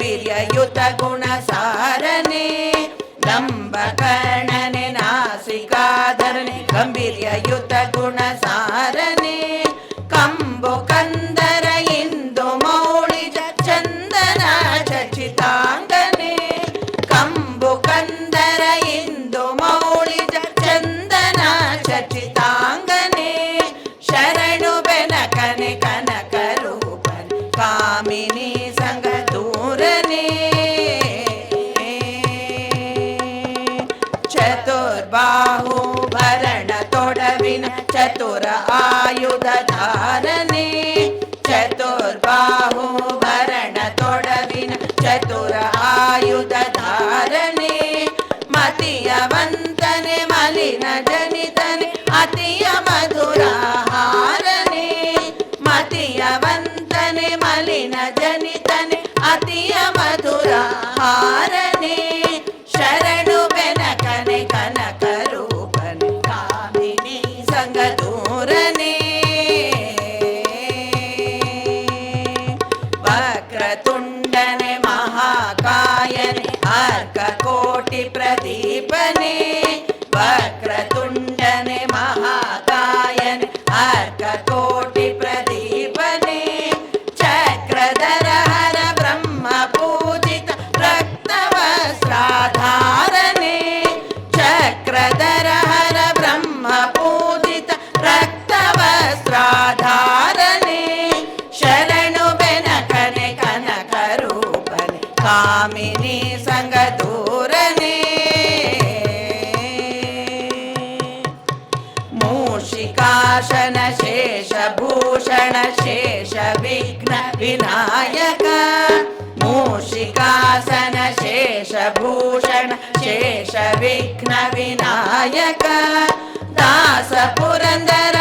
ಗಾಂಭೀರ್ಯಯುತ ಗುಣಸಾರನೆ ಲಂಬಕರ್ಣನೆ ನಾಸಿಕಾಧರನೆ ಗಂಭೀರ್ಯಯುತ ಗುಣಸಾರನೆ ಕಂಬು ಕಂದರ ಇಂದು ಮೌಳಿಜ ಚಂದನ ಚಚಿತಾಂಗನೆ ಕಂಬು ಕಂದರ ಇಂದು ಮೌಳಿಜ ಚಂದನ ಚಚಿತಾಂಗನೆ ಶರಣು ಬೆನಕನೆ ಕನಕ ರೂಪನೆ ಕಾಮಿನಿ ಸಂಗ ದೂರನೆ ಚತುರ್ಬಾಹು ಭರಣ ತೊಡವಿನ ಚತುರ ಆಯುಧ ಧಾರನೆ ಚತುರ್ಬಾಹು ಭರಣ ತೊಡವಿನ ಚತುರ ಆಯುಧ ಧಾರನೆ ಮತಿಯವಂತನೆ ಮಲಿನ ಜನಿತನೆ ಅತಿಯ ಮಧುರ ಹಾರನೆ ಮತಿಯವಂತನೆ ಮಲಿನ ಜನಿತನೆ ಅತಿಯ ಮಧುರ ಹಾರನೆ ಶರಣು ಬೆನಕನೆ ಕನಕ ರೂಪನೆ ಕಾಮಿನಿ ಸಂಗ ದೂರನೆ ವಕ್ರತುಂಡನೆ ಮಹಾಕಾಯನೆ ಅರ್ಕ ಕೋಟಿ ಪ್ರದೀಪನೆ ವಕ್ರತುಂಡನೆ ಮಹಾಕಾಯನೆ ಅರ್ಕ ಕೋಟಿ ಪ್ರದೀಪನೆ ಚಕ್ರಧರ ಹರ ಬ್ರಹ್ಮ ಪೂಜಿತ ರಕ್ತವಸ್ತ್ರಾಧಾರನೆ ಚಕ್ರಧರ ಹರ ಬ್ರಹ್ಮ ಪೂಜಿತ ರಕ್ತವಸ್ತ್ರಾಧಾರನೆ ಶರಣು ಬೆನಕನೆ ಕನಕ ರೂಪನೆ ಕಾಮಿನಿ ಸಂಗ ದೂರನೆ ಮೂಷಿಕಾಶನ ಶೇಷಭೂಷಣ ಶೇಷ ವಿಘ್ನ ವಿನಾಯಕ ಮೂಷಿಕಾಸನ ಶೇಷಭೂಷಣ ಶೇಷ ವಿಘ್ನ ವಿನಾಯಕ ದಾಸ ಪುರಂದರ